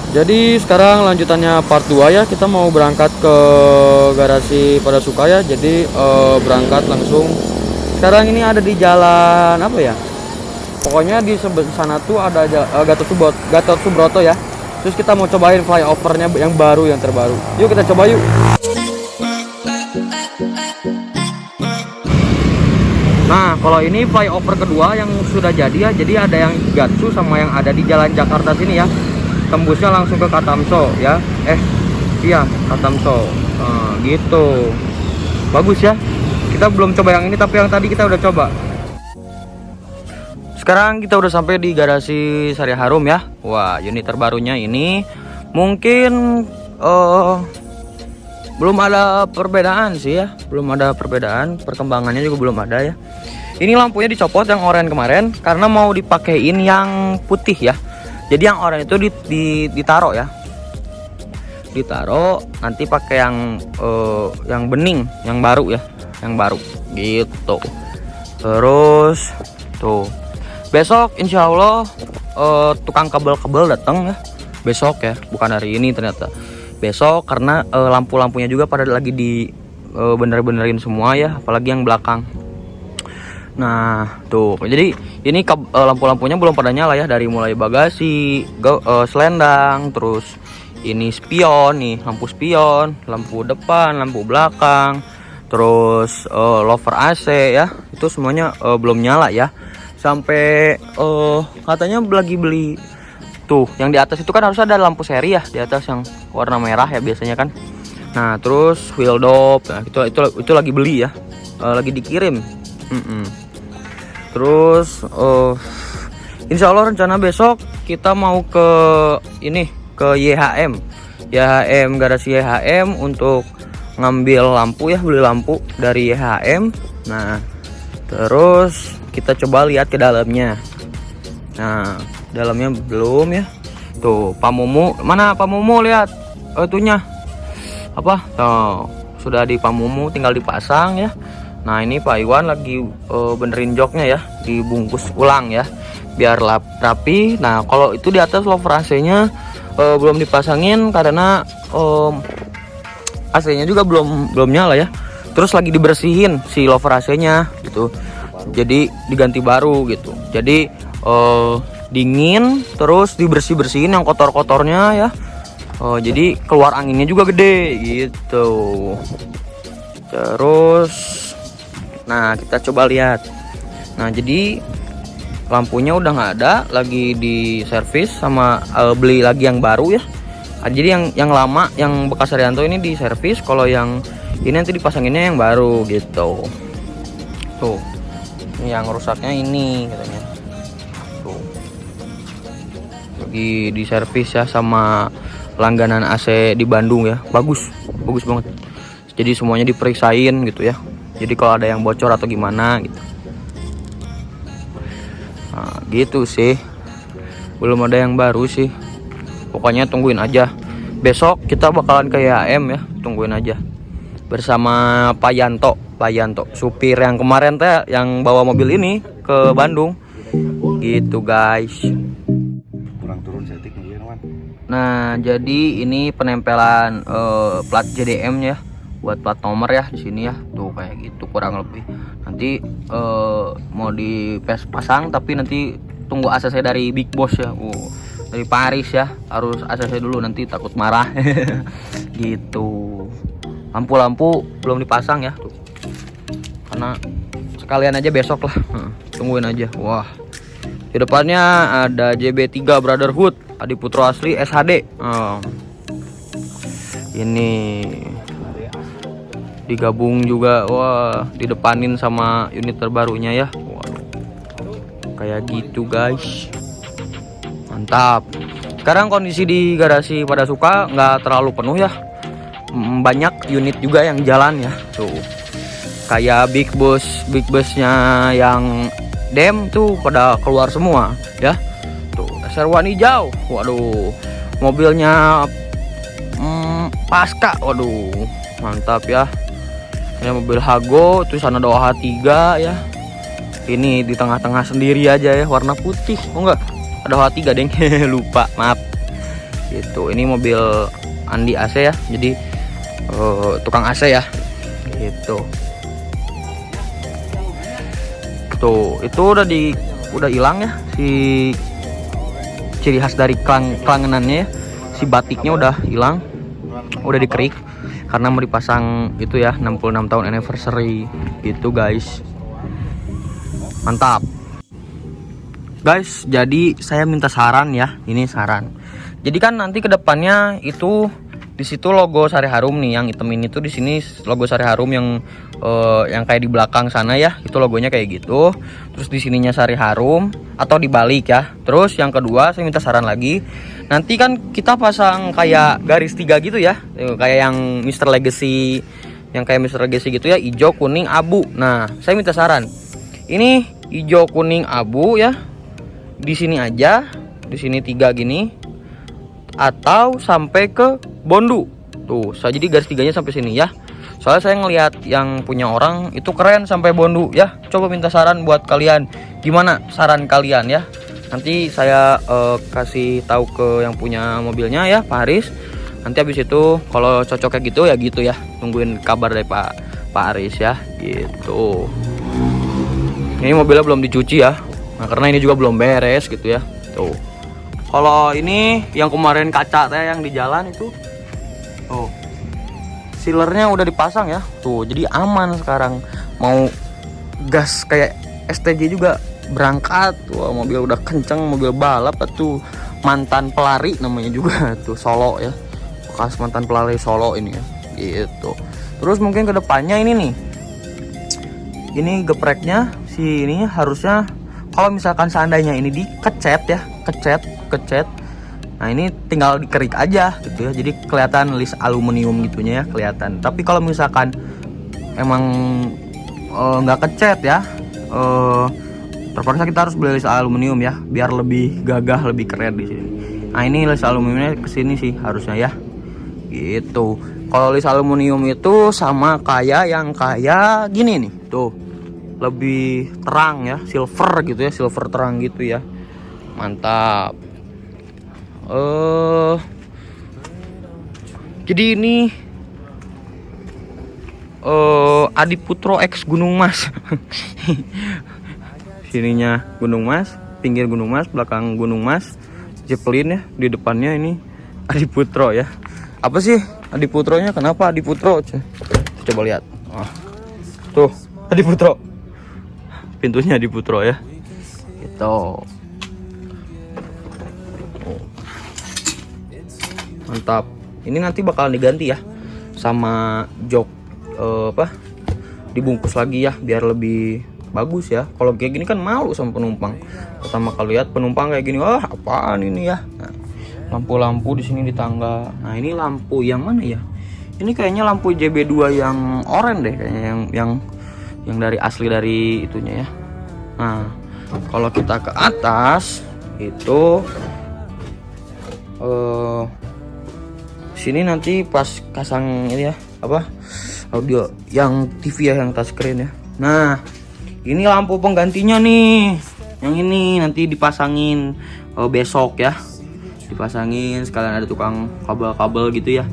Jadi sekarang lanjutannya part 2 ya. Kita mau berangkat ke garasi Pada Suka ya. Jadi berangkat langsung. Sekarang ini ada di jalan apa ya? Pokoknya di sana tuh ada Gatot Subroto ya. Terus kita mau cobain flyovernya yang baru, yang terbaru. Yuk kita coba yuk. Nah, kalau ini flyover kedua yang sudah jadi ya. Jadi ada yang Gatsu sama yang ada di Jalan Jakarta sini ya. Tembusnya langsung ke Katamso ya. Iya, Katamso. Gitu. Bagus ya. Kita belum coba yang ini, tapi yang tadi kita udah coba. Sekarang kita udah sampai di garasi Sari Harum ya. Wah, unit terbarunya ini mungkin belum ada perbedaan sih ya. Belum ada perbedaan, perkembangannya juga belum ada ya. Ini lampunya dicopot yang oranye kemarin karena mau dipakein yang putih ya. Jadi yang oranye itu ditaruh ya. Ditaruh nanti pakai yang bening, yang baru ya, yang baru gitu. Terus tuh. Besok insya Allah tukang kabel-kabel datang ya. Besok ya, bukan hari ini ternyata. Besok karena lampu-lampunya juga pada lagi di bener-benerin semua ya, apalagi yang belakang. Nah tuh, jadi ini lampu-lampunya belum pada nyala ya, dari mulai bagasi, selendang, terus ini spion nih, lampu spion, lampu depan, lampu belakang, terus lover AC ya, itu semuanya belum nyala ya. Sampai katanya lagi beli tuh, yang di atas itu kan harus ada lampu seri ya, di atas yang warna merah ya biasanya kan. Nah terus wheel dop, nah, itu lagi beli ya, lagi dikirim. Terus insya Allah rencana besok kita mau ke ini, ke YHM garasi YHM untuk ngambil lampu ya, beli lampu dari YHM. Nah terus kita coba lihat ke dalamnya. Nah dalamnya belum ya. Tuh Pak Mumu, mana Pak Mumu, lihat itunya apa tuh, sudah di Pak Mumu, tinggal dipasang ya. Nah ini Pak Iwan lagi benerin joknya ya, dibungkus ulang ya biar rapi. Nah kalau itu di atas lover AC nya belum dipasangin karena AC nya juga belum nyala ya. Terus lagi dibersihin si lover AC nya gitu, jadi diganti baru gitu. Jadi dingin, terus dibersihin yang kotor-kotornya ya. Jadi keluar anginnya juga gede gitu. Terus nah kita coba lihat. Nah jadi lampunya udah nggak ada, lagi di servis sama beli lagi yang baru ya. Jadi yang lama, yang bekas Arianto ini di servis, kalau yang ini nanti dipasanginnya yang baru gitu. Tuh ini yang rusaknya ini katanya. Tuh lagi di servis ya sama langganan AC di Bandung ya. Bagus banget. Jadi semuanya diperiksain gitu ya. Jadi kalau ada yang bocor atau gimana gitu. Nah, gitu sih. Belum ada yang baru sih. Pokoknya tungguin aja. Besok kita bakalan ke YHM ya. Tungguin aja. Bersama Pak Yanto, supir yang kemarin teh yang bawa mobil ini ke Bandung. Gitu guys. Kurang turun setik nih, Nah, jadi ini penempelan plat JDM ya. Buat plat nomor ya di sini ya. Tuh kayak gitu kurang lebih. Nanti mau dipasang, tapi nanti tunggu ACC dari Big Boss ya. Dari Paris ya. Harus ACC dulu, nanti takut marah. Gitu. Lampu-lampu belum dipasang ya tuh. Karena sekalian aja besok lah. Tungguin aja. Wah. Di depannya ada JB3 Brotherhood, Adiputro asli SHD. Ini digabung juga, wah, didepanin sama unit terbarunya ya. Waduh, kayak gitu guys, mantap. Sekarang kondisi di garasi Pada Suka nggak terlalu penuh ya, banyak unit juga yang jalan ya. Tuh kayak big busnya yang dem tuh pada keluar semua ya. Tuh SR1 hijau, waduh, mobilnya Pasca, waduh, mantap ya. Ini mobil Hago, tuh sana ada OH3 ya. Ini di tengah-tengah sendiri aja ya, warna putih. Oh enggak, ada OH3 deng. Lupa, maaf. Gitu. Ini mobil Andi AC ya, jadi tukang AC ya. Gitu. Tuh, itu udah hilang ya si ciri khas dari kelangenannya ya. Si batiknya udah hilang, udah dikerik karena mau dipasang itu ya 66 tahun anniversary gitu guys. Mantap. Guys, jadi saya minta saran ya, ini saran. Jadi kan nanti kedepannya itu di situ logo Sari Harum nih, yang hitam ini tuh di sini logo Sari Harum yang kayak di belakang sana ya, itu logonya kayak gitu. Terus di sininya Sari Harum atau dibalik ya. Terus yang kedua saya minta saran lagi, nanti kan kita pasang kayak garis 3 gitu ya, kayak yang Mr. Legacy, yang kayak Mr. Legacy gitu ya, hijau, kuning, abu. Nah, saya minta saran. Ini hijau, kuning, abu ya. Di sini aja, di sini 3 gini. Atau sampai ke bondu. Tuh, saya jadi garis 3-nya sampai sini ya. Soalnya saya ngelihat yang punya orang itu keren sampai bondu ya. Coba minta saran buat kalian. Gimana saran kalian ya? Nanti saya kasih tahu ke yang punya mobilnya ya, Pak Haris. Nanti habis itu kalau cocok kayak gitu ya gitu ya. Tungguin kabar dari Pak Haris ya. Gitu. Ini mobilnya belum dicuci ya. Nah, karena ini juga belum beres gitu ya. Tuh. Kalau ini yang kemarin kaca teh yang di jalan itu, tuh sealernya udah dipasang ya, tuh jadi aman sekarang. Mau gas kayak STJ juga berangkat, wah mobil udah kenceng, mobil balap tuh, mantan pelari namanya juga tuh, Solo ya, bekas mantan pelari Solo ini ya, gitu. Terus mungkin kedepannya ini nih, ini gepreknya si ini harusnya kalau misalkan seandainya ini dikecat ya, kecat. Nah ini tinggal dikerik aja gitu ya. Jadi kelihatan list aluminium gitunya ya, kelihatan. Tapi kalau misalkan emang nggak kecat ya, terpaksa kita harus beli list aluminium ya, biar lebih gagah, lebih keren di sini. Nah ini list aluminiumnya kesini sih harusnya ya, gitu. Kalau list aluminium itu sama kayak yang kayak gini nih, tuh lebih terang ya, silver gitu ya, silver terang gitu ya. Mantap. Jadi ini Adiputro X Gunung Mas. Sininya Gunung Mas, pinggir Gunung Mas, belakang Gunung Mas, Zeppelin ya, di depannya ini Adiputro ya. Apa sih Adiputronya? Kenapa Adiputro? Coba lihat. Tuh Adiputro, pintunya Adiputro ya. Gitu. Mantap. Ini nanti bakalan diganti ya sama jok dibungkus lagi ya biar lebih bagus ya. Kalau kayak gini kan malu sama penumpang. Pertama kali lihat penumpang kayak gini, wah apaan ini ya. Nah, lampu-lampu di sini di tangga. Nah, ini lampu yang mana ya? Ini kayaknya lampu JB2 yang oranye deh kayaknya, yang dari asli dari itunya ya. Nah, kalau kita ke atas itu sini nanti pas pasang ini ya, apa audio yang TV ya, yang touchscreen ya. Nah ini lampu penggantinya nih, yang ini nanti dipasangin besok ya, dipasangin sekalian, ada tukang kabel-kabel gitu ya.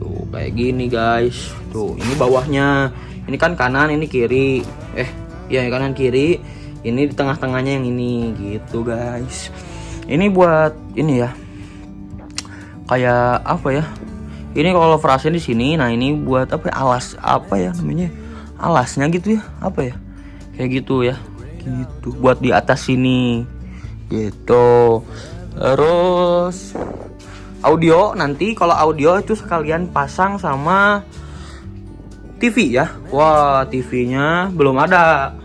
Tuh kayak gini guys. Tuh ini bawahnya, ini kan kanan, ini kiri, ya kanan kiri, ini di tengah-tengahnya yang ini gitu guys. Ini buat ini ya, kayak apa ya? Ini kalau frasnya di sini. Nah ini buat apa? Alas apa ya namanya? Alasnya gitu ya? Apa ya? Kayak gitu ya. Gitu. Buat di atas sini. Gitu. Terus audio nanti kalau audio itu sekalian pasang sama TV ya. Wah TV-nya belum ada.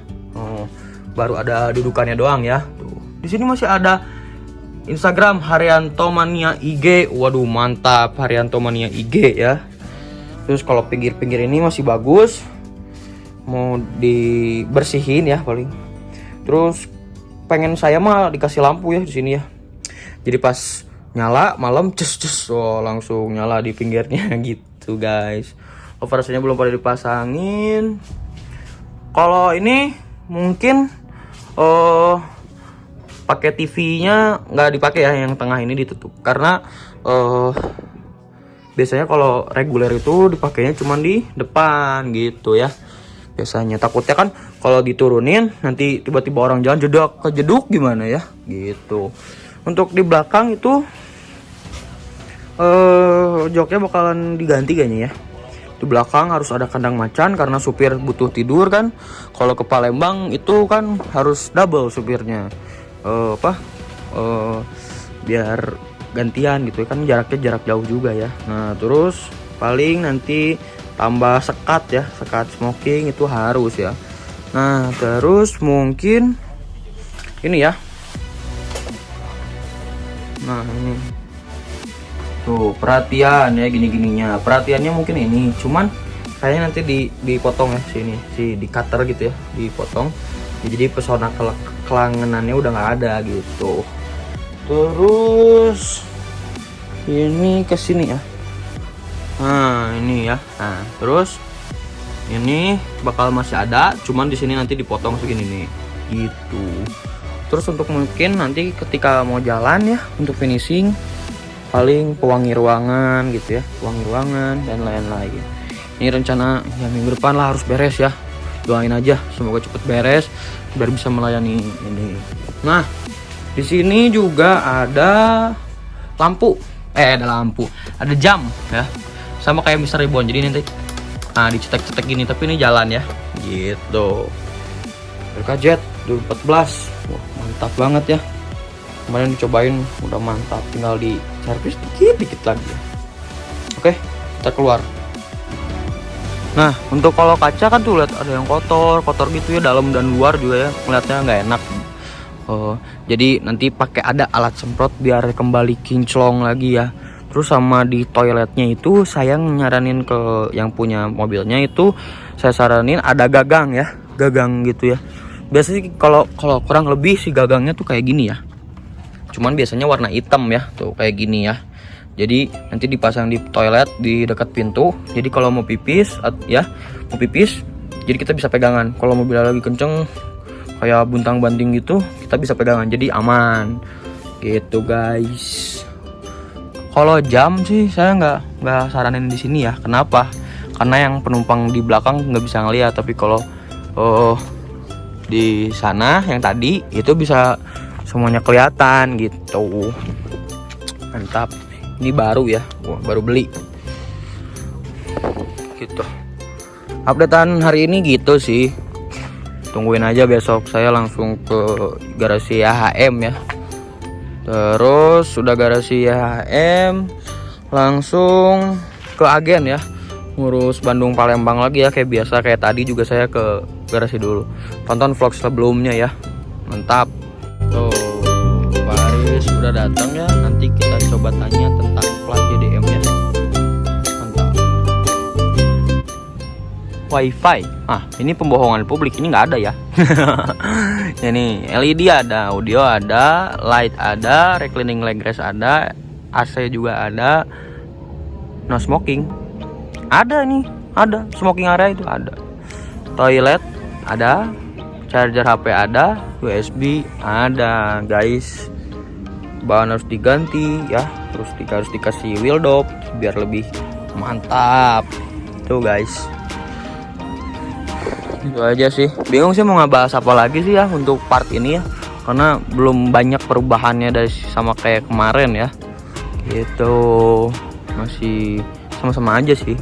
Baru ada dudukannya doang ya. Tuh. Di sini masih ada Instagram Haryanto Mania IG. Waduh mantap, Haryanto Mania IG ya. Terus kalau pinggir-pinggir ini masih bagus, mau dibersihin ya paling. Terus pengen saya mah dikasih lampu ya di sini ya. Jadi pas nyala malam cus langsung nyala di pinggirnya gitu guys. Overnya belum pada dipasangin. Kalau ini mungkin pakai TV-nya nggak dipakai ya, yang tengah ini ditutup karena biasanya kalau reguler itu dipakainya cuma di depan gitu ya. Biasanya takutnya kan kalau diturunin nanti tiba-tiba orang jalan kejeduk gimana ya gitu. Untuk di belakang itu joknya bakalan diganti kayaknya ya. Di belakang harus ada kandang macan karena supir butuh tidur kan. Kalau ke Palembang itu kan harus double supirnya. Biar gantian gitu kan, jaraknya jarak jauh juga ya. Nah terus paling nanti tambah sekat ya, sekat smoking itu harus ya. Nah terus mungkin ini ya, nah ini tuh perhatian ya, gini-gininya perhatiannya mungkin ini cuman kayaknya nanti dipotong ya sini, di cutter gitu ya, dipotong ya, jadi pesona kelangenannya udah nggak ada gitu. Terus ini ke sini ya. Nah, ini ya. Nah, terus ini bakal masih ada, cuman di sini nanti dipotong segini nih. Gitu. Terus untuk mungkin nanti ketika mau jalan ya untuk finishing paling pewangi ruangan gitu ya, pewangi ruangan dan lain-lain. Ini rencana ya minggu depan lah harus beres ya. Doain aja semoga cepet beres biar bisa melayani ini. Nah, di sini juga ada lampu, ada jam ya, sama kayak Mr. Ribbon. Jadi nanti, dicetek-cetek gini, tapi ini jalan ya, gitu. RKZ 2014, wah mantap banget ya. Kemarin dicobain, udah mantap. Tinggal di servis dikit lagi. Oke, kita keluar. Nah, untuk kalau kaca kan tuh lihat ada yang kotor gitu ya, dalam dan luar juga ya, ngeliatnya nggak enak. Jadi nanti pakai ada alat semprot biar kembali kinclong lagi ya. Terus sama di toiletnya itu saya nyaranin ke yang punya mobilnya itu, saya saranin ada gagang ya, gagang gitu ya. Biasanya kalau kurang lebih si gagangnya tuh kayak gini ya. Cuman biasanya warna hitam ya, tuh kayak gini ya. Jadi nanti dipasang di toilet di dekat pintu. Jadi kalau mau pipis jadi kita bisa pegangan. Kalau mobilnya lagi kenceng kayak buntang-banting gitu, kita bisa pegangan, jadi aman gitu guys. Kalau jam sih saya nggak saranin di sini ya. Kenapa? Karena yang penumpang di belakang nggak bisa ngeliat, tapi kalau di sana yang tadi itu bisa semuanya kelihatan gitu. Mantap. Ini baru ya, baru beli gitu. Updatean hari ini gitu sih. Tungguin aja besok saya langsung ke garasi HM ya. Terus sudah garasi HM langsung ke agen ya, ngurus Bandung Palembang lagi ya, kayak biasa. Kayak tadi juga saya ke garasi dulu. Tonton vlog sebelumnya ya. Mantap. Tuh, Pak Aris sudah datang ya. Nanti kita coba tanya tentang plat JDM ya. Mantap. Wifi, ini pembohongan publik, ini nggak ada ya. Ini LED ada, audio ada, light ada, reclining leg rest ada, AC juga ada, no smoking ada, ini ada, smoking area itu ada, toilet ada, charger HP ada, USB ada guys. Bahan harus diganti ya, terus harus dikasih wheel dop biar lebih mantap tuh guys. Itu aja sih, bingung sih mau ngebahas apa lagi sih ya untuk part ini ya, karena belum banyak perubahannya dari sama kayak kemarin ya gitu, masih sama-sama aja sih.